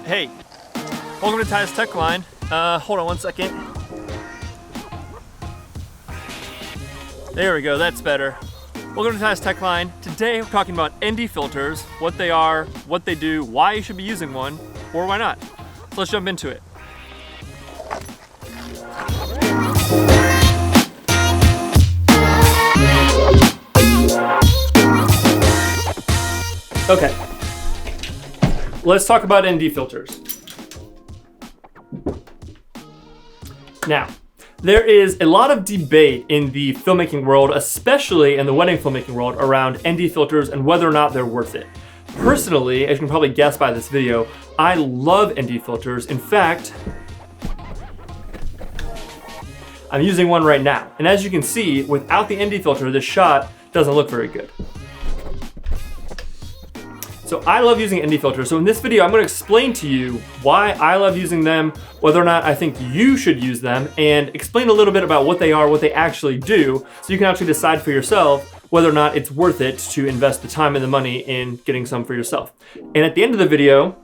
Hey, welcome to Ty's Tech Line. Hold on one second. There we go, that's better. Welcome to Ty's Tech Line. Today we're talking about ND filters, what they are, what they do, why you should be using one, or why not. So let's jump into it. Okay, let's talk about ND filters. Now, there is a lot of debate in the filmmaking world, especially in the wedding filmmaking world, around ND filters and whether or not they're worth it. Personally, as you can probably guess by this video, I love ND filters. In fact, I'm using one right now. And as you can see, without the ND filter, this shot doesn't look very good. So I love using ND filters. So in this video, I'm gonna explain to you why I love using them, whether or not I think you should use them, and explain a little bit about what they are, what they actually do, so you can actually decide for yourself whether or not it's worth it to invest the time and the money in getting some for yourself. And at the end of the video,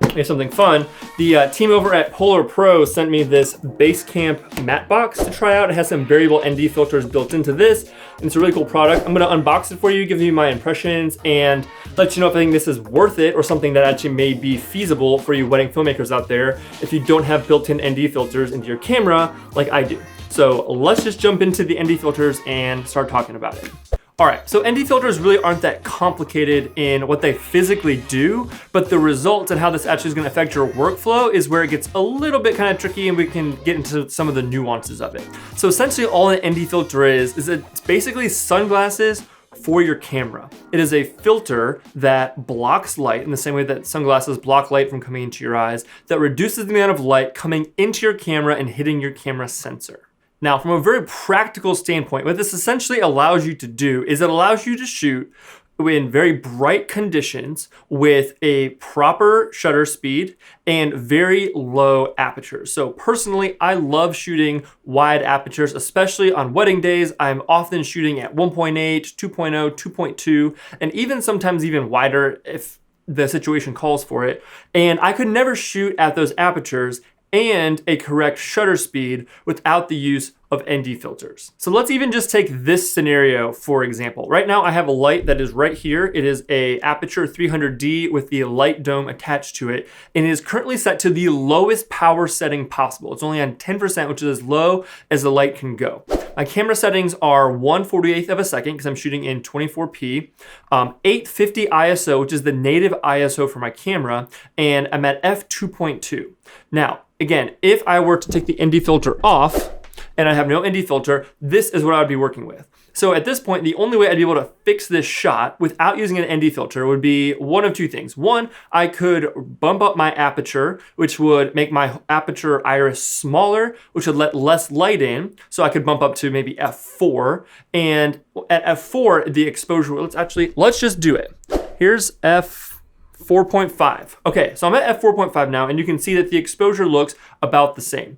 we have something fun. The team over at PolarPro sent me this Basecamp matte box to try out. It has some variable ND filters built into this, and it's a really cool product. I'm gonna unbox it for you, give you my impressions, and let you know if I think this is worth it or something that actually may be feasible for you wedding filmmakers out there if you don't have built-in ND filters into your camera like I do. So let's just jump into the ND filters and start talking about it. All right, so ND filters really aren't that complicated in what they physically do, but the results and how this actually is gonna affect your workflow is where it gets a little bit kind of tricky, and we can get into some of the nuances of it. So essentially all an ND filter is it's basically sunglasses for your camera. It is a filter that blocks light in the same way that sunglasses block light from coming into your eyes, that reduces the amount of light coming into your camera and hitting your camera sensor. Now, from a very practical standpoint, what this essentially allows you to do is it allows you to shoot in very bright conditions with a proper shutter speed and very low apertures. So personally, I love shooting wide apertures, especially on wedding days. I'm often shooting at 1.8, 2.0, 2.2, and even sometimes even wider if the situation calls for it. And I could never shoot at those apertures and a correct shutter speed without the use of ND filters. So let's even just take this scenario for example. Right now I have a light that is right here. It is a aperture 300D with the light dome attached to it, and it is currently set to the lowest power setting possible. It's only on 10%, which is as low as the light can go. My camera settings are 1/48 of a second because I'm shooting in 24p, 850 ISO, which is the native ISO for my camera, and I'm at f2.2. Now, again, if I were to take the ND filter off and I have no ND filter, this is what I would be working with. So at this point, the only way I'd be able to fix this shot without using an ND filter would be one of two things. One, I could bump up my aperture, which would make my aperture iris smaller, which would let less light in. So I could bump up to maybe f4. And at f4, the exposure, let's just do it. Here's f4.5. Okay, so I'm at f4.5 now, and you can see that the exposure looks about the same.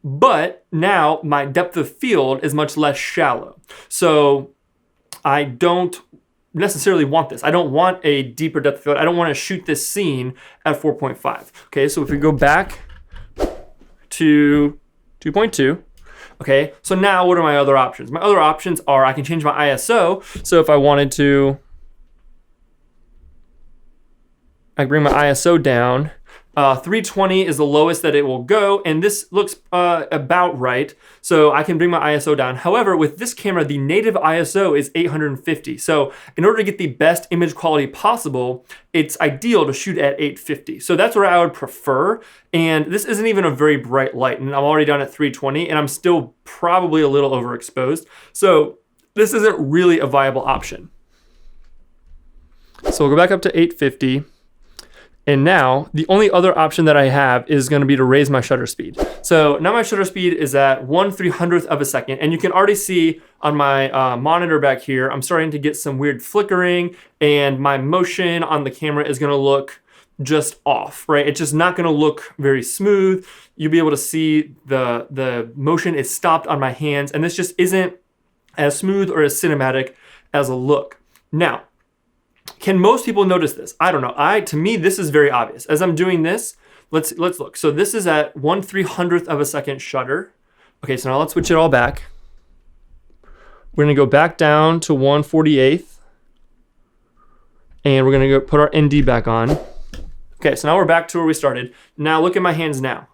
But now my depth of field is much less shallow. So I don't necessarily want this. I don't want a deeper depth of field. I don't want to shoot this scene at 4.5. Okay, so if we go back to 2.2, okay, so now what are my other options? My other options are I can change my ISO. So if I wanted to, I can bring my ISO down. 320 is the lowest that it will go, and this looks about right. So I can bring my ISO down. However, with this camera, the native ISO is 850. So in order to get the best image quality possible, it's ideal to shoot at 850. So that's where I would prefer. And this isn't even a very bright light, and I'm already down at 320, and I'm still probably a little overexposed. So this isn't really a viable option. So we'll go back up to 850. And now the only other option that I have is going to be to raise my shutter speed. So now my shutter speed is at 1/300th of a second. And you can already see on my monitor back here, I'm starting to get some weird flickering, and my motion on the camera is going to look just off, right? It's just not going to look very smooth. You'll be able to see the motion is stopped on my hands, and this just isn't as smooth or as cinematic as a look. Now, Can most people notice this? I don't know. To me, this is very obvious. As I'm doing this, let's look. So this is at 1/300th of a second shutter. Okay, so now let's switch it all back. We're gonna go back down to 1/48th, and we're gonna go put our ND back on. Okay, so now we're back to where we started. Now look at my hands now.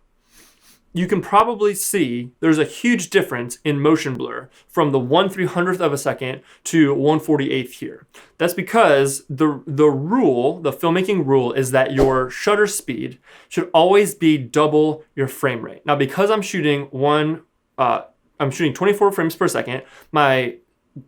You can probably see there's a huge difference in motion blur from the 1/300th of a second to 1/48th here. That's because the filmmaking rule is that your shutter speed should always be double your frame rate. Now, because I'm shooting 24 frames per second, my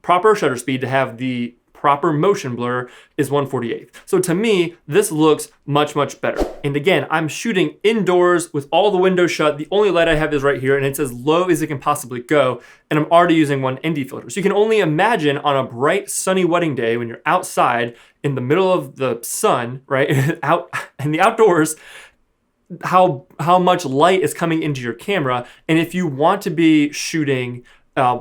proper shutter speed to have the proper motion blur is 1/48th. So to me, this looks much, much better. And again, I'm shooting indoors with all the windows shut. The only light I have is right here, and it's as low as it can possibly go. And I'm already using one ND filter. So you can only imagine on a bright, sunny wedding day when you're outside in the middle of the sun, right, out in the outdoors, how much light is coming into your camera. And if you want to be shooting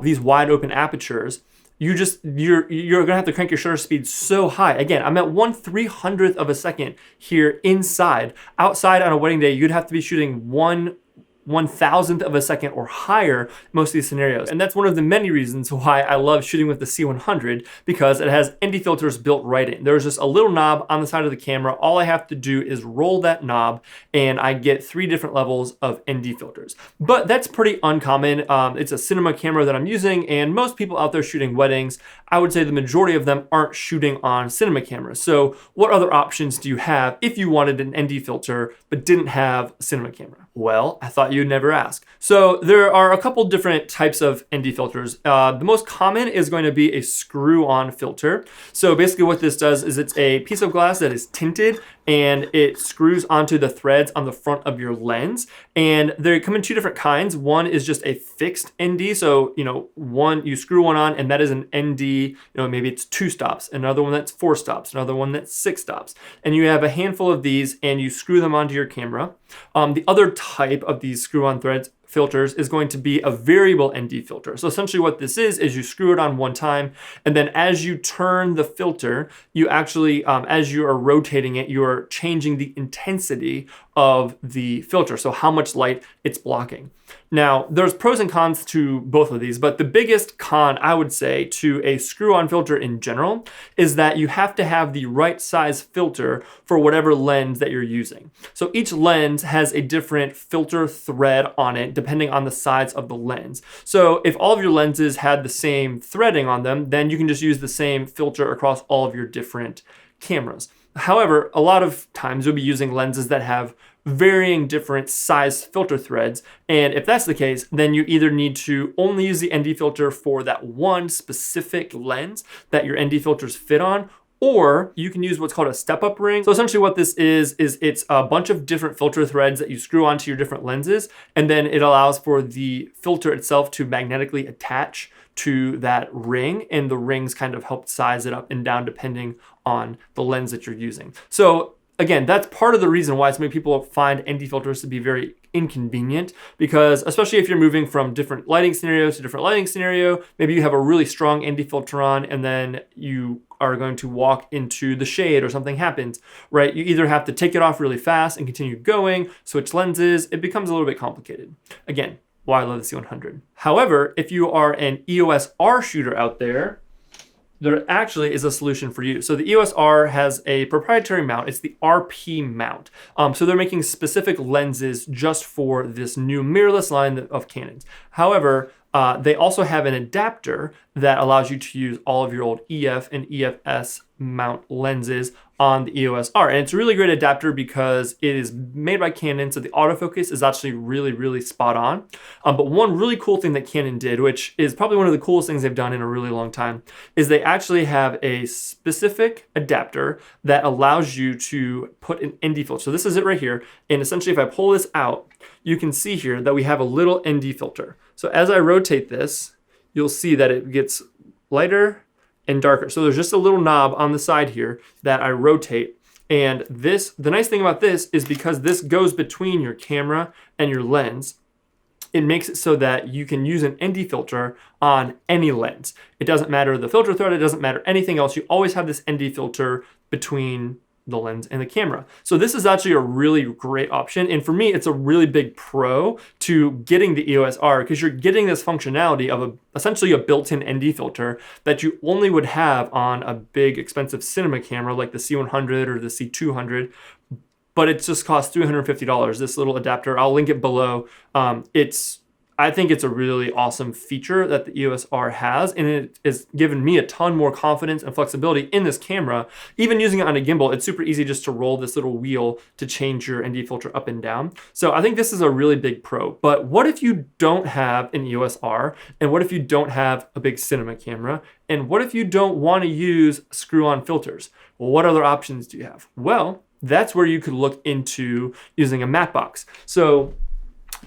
these wide open apertures, you're gonna have to crank your shutter speed so high. Again, I'm at 1/300th of a second here inside. Outside on a wedding day, you'd have to be shooting 1/1000th of a second or higher most of these scenarios. And that's one of the many reasons why I love shooting with the C100, because it has ND filters built right in. There's just a little knob on the side of the camera. All I have to do is roll that knob and I get 3 different levels of ND filters. But that's pretty uncommon. It's a cinema camera that I'm using, and most people out there shooting weddings, I would say the majority of them aren't shooting on cinema cameras. So what other options do you have if you wanted an ND filter but didn't have a cinema camera? Well, I thought you'd never ask. So there are a couple different types of ND filters. The most common is going to be a screw-on filter. So basically what this does is it's a piece of glass that is tinted and it screws onto the threads on the front of your lens. And they come in 2 different kinds. One is just a fixed ND. So, you screw one on and that is an ND, maybe it's 2 stops, another one that's 4 stops, another one that's 6 stops. And you have a handful of these and you screw them onto your camera. The other type of these screw-on threads filters is going to be a variable ND filter. So essentially what this is you screw it on one time, and then as you turn the filter, you actually, as you are rotating it, you're changing the intensity of the filter, so how much light it's blocking. Now, there's pros and cons to both of these, but the biggest con, I would say, to a screw-on filter in general is that you have to have the right size filter for whatever lens that you're using. So each lens has a different filter thread on it, depending on the size of the lens. So if all of your lenses had the same threading on them, then you can just use the same filter across all of your different cameras. However, a lot of times you'll be using lenses that have varying different size filter threads. And if that's the case, then you either need to only use the ND filter for that one specific lens that your ND filters fit on, or you can use what's called a step-up ring. So essentially what this is it's a bunch of different filter threads that you screw onto your different lenses, and then it allows for the filter itself to magnetically attach to that ring, and the rings kind of help size it up and down depending on the lens that you're using. So again, that's part of the reason why so many people find ND filters to be very inconvenient, because especially if you're moving from different lighting scenarios to different lighting scenario, maybe you have a really strong ND filter on and then you are going to walk into the shade or something happens, right? You either have to take it off really fast and continue going, switch lenses. It becomes a little bit complicated. Again, why I love the C100. However, if you are an EOS R shooter out there actually is a solution for you. So the EOS R has a proprietary mount. It's the RP mount. So they're making specific lenses just for this new mirrorless line of Canons. However, they also have an adapter that allows you to use all of your old EF and EFS mount lenses on the EOS R. And it's a really great adapter because it is made by Canon, so the autofocus is actually really, really spot on. But one really cool thing that Canon did, which is probably one of the coolest things they've done in a really long time, is they actually have a specific adapter that allows you to put an ND filter. So this is it right here. And essentially if I pull this out, you can see here that we have a little ND filter. So as I rotate this, you'll see that it gets lighter and darker. So there's just a little knob on the side here that I rotate. And the nice thing about this is because this goes between your camera and your lens, it makes it so that you can use an ND filter on any lens. It doesn't matter the filter thread, it doesn't matter anything else. You always have this ND filter between the lens and the camera. So this is actually a really great option. And for me, it's a really big pro to getting the EOS R because you're getting this functionality of essentially a built-in ND filter that you only would have on a big expensive cinema camera like the C100 or the C200. But it just costs $350, this little adapter. I'll link it below. I think it's a really awesome feature that the EOS R has, and it has given me a ton more confidence and flexibility in this camera. Even using it on a gimbal, it's super easy just to roll this little wheel to change your ND filter up and down. So I think this is a really big pro. But what if you don't have an EOS R? And what if you don't have a big cinema camera? And what if you don't want to use screw-on filters? Well, what other options do you have? Well, that's where you could look into using a matte box. So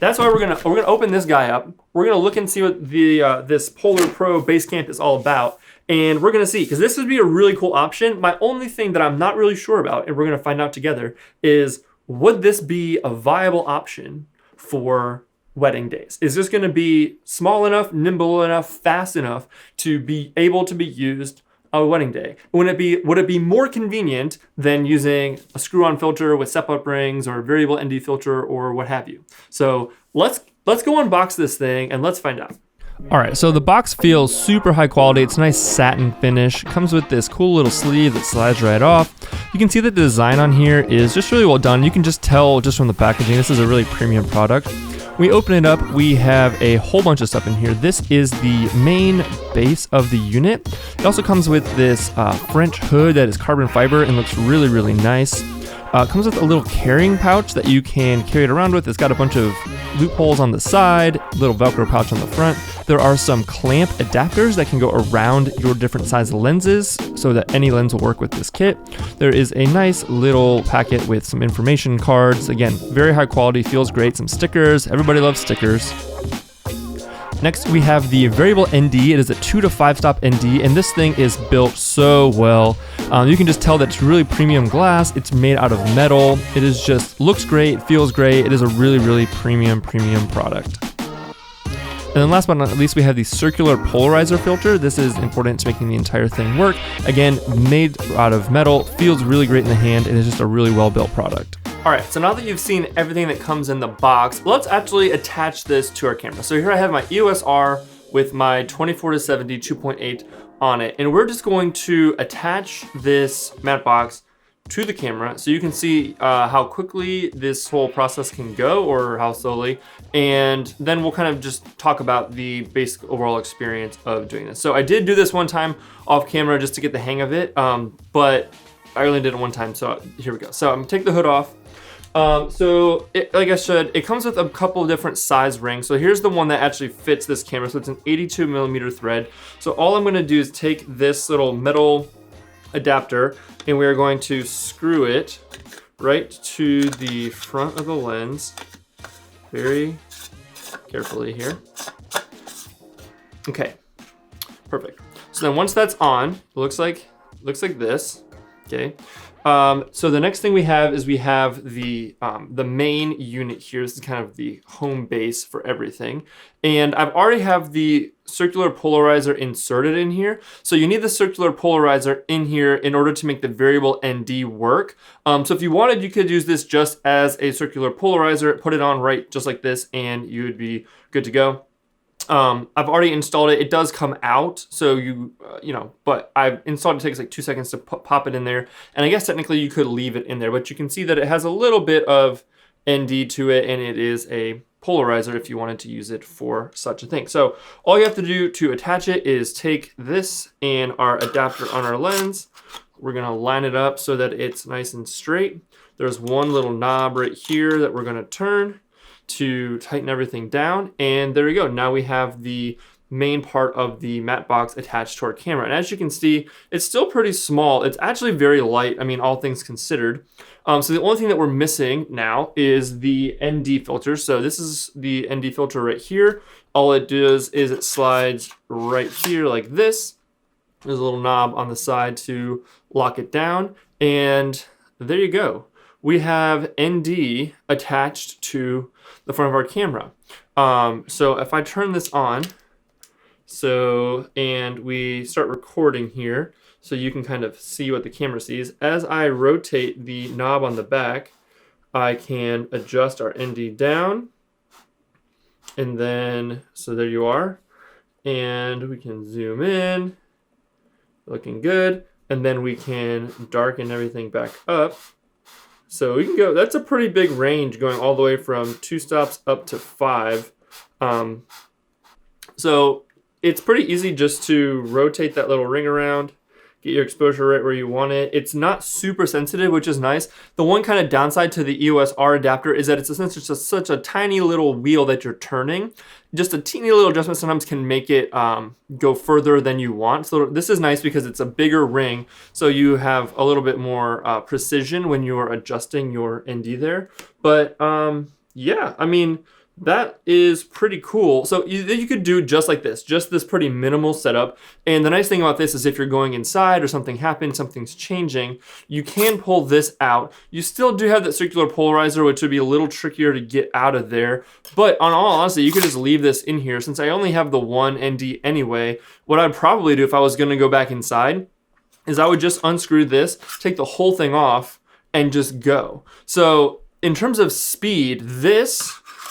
that's why we're gonna open this guy up. We're gonna look and see what the this PolarPro Basecamp is all about, and we're gonna see, because this would be a really cool option. My only thing that I'm not really sure about, and we're gonna find out together, is would this be a viable option for wedding days? Is this gonna be small enough, nimble enough, fast enough to be able to be used on a wedding day? Would it be more convenient than using a screw-on filter with step-up rings or a variable ND filter or what have you? So let's go unbox this thing and let's find out. All right, so the box feels super high quality. It's a nice satin finish. Comes with this cool little sleeve that slides right off. You can see that the design on here is just really well done. You can just tell just from the packaging, this is a really premium product. We open it up, we have a whole bunch of stuff in here. This is the main base of the unit. It also comes with this French hood that is carbon fiber and looks really, really nice. It comes with a little carrying pouch that you can carry it around with. It's got a bunch of loopholes on the side, little Velcro pouch on the front. There are some clamp adapters that can go around your different size lenses so that any lens will work with this kit. There is a nice little packet with some information cards. Again, very high quality, feels great. Some stickers, everybody loves stickers. Next, we have the variable ND. It is a 2 to 5 stop ND, and this thing is built so well. You can just tell that it's really premium glass. It's made out of metal. It is just looks great, feels great. It is a really, really premium product. And then last but not least, we have the circular polarizer filter. This is important to making the entire thing work. Again, made out of metal, feels really great in the hand, and is just a really well-built product. All right, so now that you've seen everything that comes in the box, let's actually attach this to our camera. So here I have my EOS R with my 24-70 2.8 on it, and we're just going to attach this matte box to the camera so you can see how quickly this whole process can go or how slowly, and then we'll kind of just talk about the basic overall experience of doing this. So I did do this one time off camera just to get the hang of it, but I only did it one time, so here we go. So I'm gonna take the hood off. Like I said, it comes with a couple of different size rings. So here's the one that actually fits this camera. So it's an 82mm thread. So all I'm gonna do is take this little metal adapter and we are going to screw it right to the front of the lens very carefully here. Okay, perfect. So then once that's on, it looks like this, okay? So the next thing we have is we have the main unit here. This is kind of the home base for everything. And I've already have the circular polarizer inserted in here. So you need the circular polarizer in here in order to make the variable ND work. So if you wanted, you could use this just as a circular polarizer, put it on right just like this, and you would be good to go. I've already installed it. It does come out, so but I've installed it. It takes like 2 seconds to pop it in there. And I guess technically you could leave it in there, but you can see that it has a little bit of ND to it, and it is a polarizer if you wanted to use it for such a thing. So all you have to do to attach it is take this and our adapter on our lens. We're gonna line it up so that it's nice and straight. There's one little knob right here that we're gonna turn to tighten everything down, and there we go. Now we have the main part of the matte box attached to our camera, and as you can see, it's still pretty small. It's actually very light, I mean, all things considered. So the only thing that we're missing now is the ND filter. So this is the ND filter right here. All it does is it slides right here like this. There's a little knob on the side to lock it down, and there you go. we have ND attached to the front of our camera. So if I turn this on, and we start recording here, so you can kind of see what the camera sees. As I rotate the knob on the back, I can adjust our ND down, and then, so there you are. And we can zoom in, looking good. And then we can darken everything back up. So we can go, that's a pretty big range going all the way from 2 stops up to 5. So it's pretty easy just to rotate that little ring around, get your exposure right where you want it. It's not super sensitive, which is nice. The one kind of downside to the EOS R adapter is that it's essentially just such a tiny little wheel that you're turning. Just a teeny little adjustment sometimes can make it go further than you want. So this is nice because it's a bigger ring, so you have a little bit more precision when you are adjusting your ND there. But yeah, I mean, that is pretty cool. So you could do just like this, just this pretty minimal setup. And the nice thing about this is if you're going inside or something happens, something's changing, you can pull this out. You still do have that circular polarizer, which would be a little trickier to get out of there. But on all honesty, you could just leave this in here. Since I only have the one ND anyway, what I'd probably do if I was gonna go back inside is I would just unscrew this, take the whole thing off, and just go. So in terms of speed,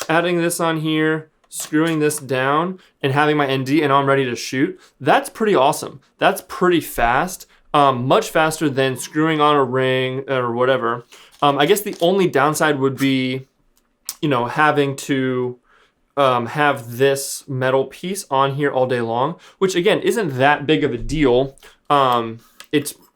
adding this on here, screwing this down, and having my ND, and I'm ready to shoot, that's pretty awesome. That's pretty fast, much faster than screwing on a ring or whatever. I guess the only downside would be, you know, having to have this metal piece on here all day long, which again, isn't that big of a deal.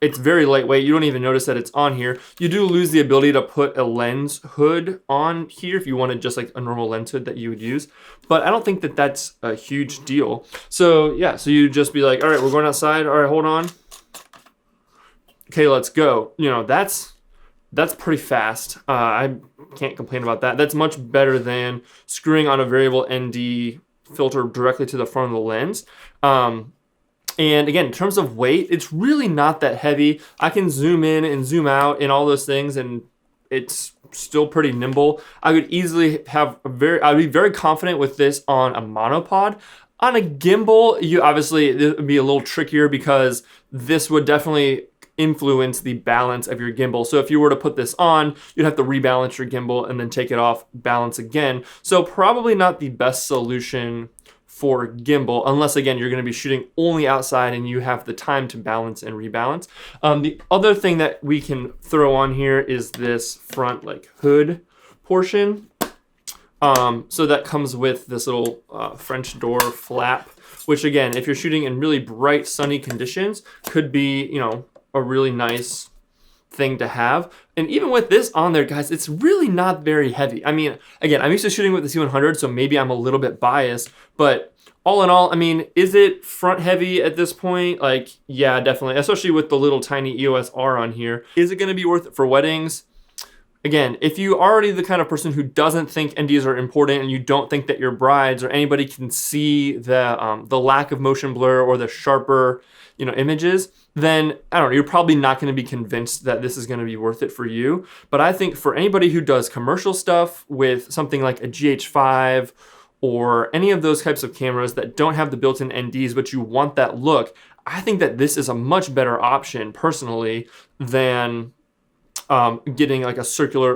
It's very lightweight. You don't even notice that it's on here. You do lose the ability to put a lens hood on here if you wanted just like a normal lens hood that you would use. But I don't think that that's a huge deal. So yeah, so you just be like, all right, we're going outside. All right, hold on. Okay, let's go. You know, that's pretty fast. I can't complain about that. That's much better than screwing on a variable ND filter directly to the front of the lens. And again, in terms of weight, it's really not that heavy. I can zoom in and zoom out and all those things, and it's still pretty nimble. I could easily have I'd be very confident with this on a monopod. On a gimbal, it would be a little trickier because this would definitely influence the balance of your gimbal. So if you were to put this on, you'd have to rebalance your gimbal and then take it off, balance again. So probably not the best solution for gimbal, unless again, you're gonna be shooting only outside and you have the time to balance and rebalance. The other thing that we can throw on here is this front like hood portion. So that comes with this little French door flap, which again, if you're shooting in really bright sunny conditions, could be, you know, a really nice thing to have. And even with this on there, guys, it's really not very heavy. I mean, again, I'm used to shooting with the C100, so maybe I'm a little bit biased, but all in all, I mean, is it front heavy at this point? Like, yeah, definitely, especially with the little tiny EOS R on here. Is it gonna be worth it for weddings? Again, if you are already the kind of person who doesn't think NDs are important and you don't think that your brides or anybody can see the lack of motion blur or the sharper, you know, images, then I don't know, you're probably not going to be convinced that this is going to be worth it for you. But I think for anybody who does commercial stuff with something like a GH5 or any of those types of cameras that don't have the built-in NDs, but you want that look, I think that this is a much better option personally than getting like a circular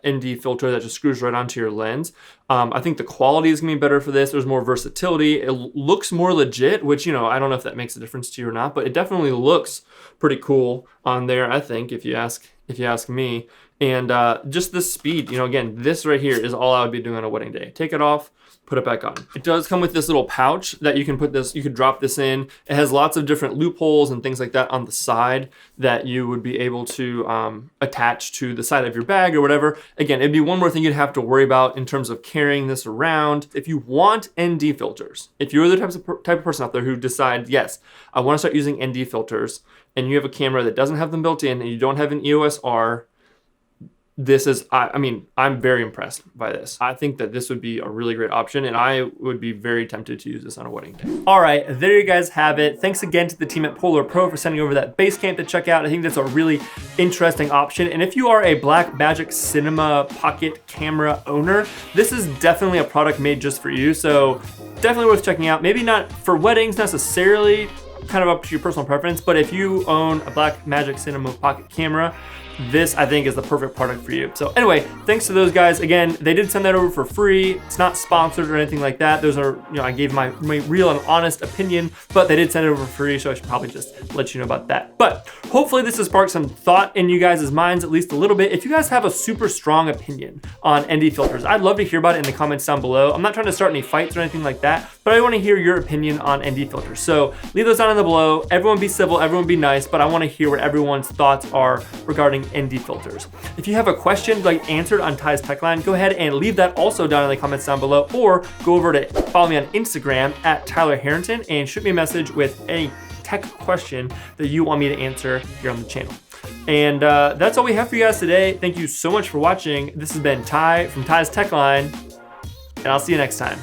ND filter that just screws right onto your lens. I think the quality is gonna be better for this. There's more versatility. It looks more legit, which, you know, I don't know if that makes a difference to you or not, but it definitely looks pretty cool on there, I think, if you ask me. And just the speed, you know, again, this right here is all I would be doing on a wedding day. Take it off, put it back on. It does come with this little pouch that you can drop this in. It has lots of different loopholes and things like that on the side that you would be able to attach to the side of your bag or whatever. Again, it'd be one more thing you'd have to worry about in terms of carrying this around. If you want ND filters, if you're the type of person out there who decide, yes, I want to start using ND filters, and you have a camera that doesn't have them built in and you don't have an EOS R, this is, I mean, I'm very impressed by this. I think that this would be a really great option, and I would be very tempted to use this on a wedding day. All right, there you guys have it. Thanks again to the team at PolarPro for sending over that Basecamp to check out. I think that's a really interesting option. And if you are a Blackmagic Cinema pocket camera owner, this is definitely a product made just for you. So definitely worth checking out. Maybe not for weddings necessarily, kind of up to your personal preference, but if you own a Blackmagic Cinema pocket camera, this I think is the perfect product for you. So anyway, thanks to those guys. Again, they did send that over for free. It's not sponsored or anything like that. Those are, you know, I gave my real and honest opinion, but they did send it over for free, so I should probably just let you know about that. But hopefully this has sparked some thought in you guys' minds, at least a little bit. If you guys have a super strong opinion on ND filters, I'd love to hear about it in the comments down below. I'm not trying to start any fights or anything like that, but I want to hear your opinion on ND filters. So leave those down in the below. Everyone be civil, everyone be nice, but I want to hear what everyone's thoughts are regarding ND filters. If you have a question like answered on Ty's Tech Line, go ahead and leave that also down in the comments down below, or go over to follow me on Instagram at Tyler Harrington and shoot me a message with any tech question that you want me to answer here on the channel. And that's all we have for you guys today. Thank you so much for watching. This has been Ty from Ty's Tech Line, and I'll see you next time.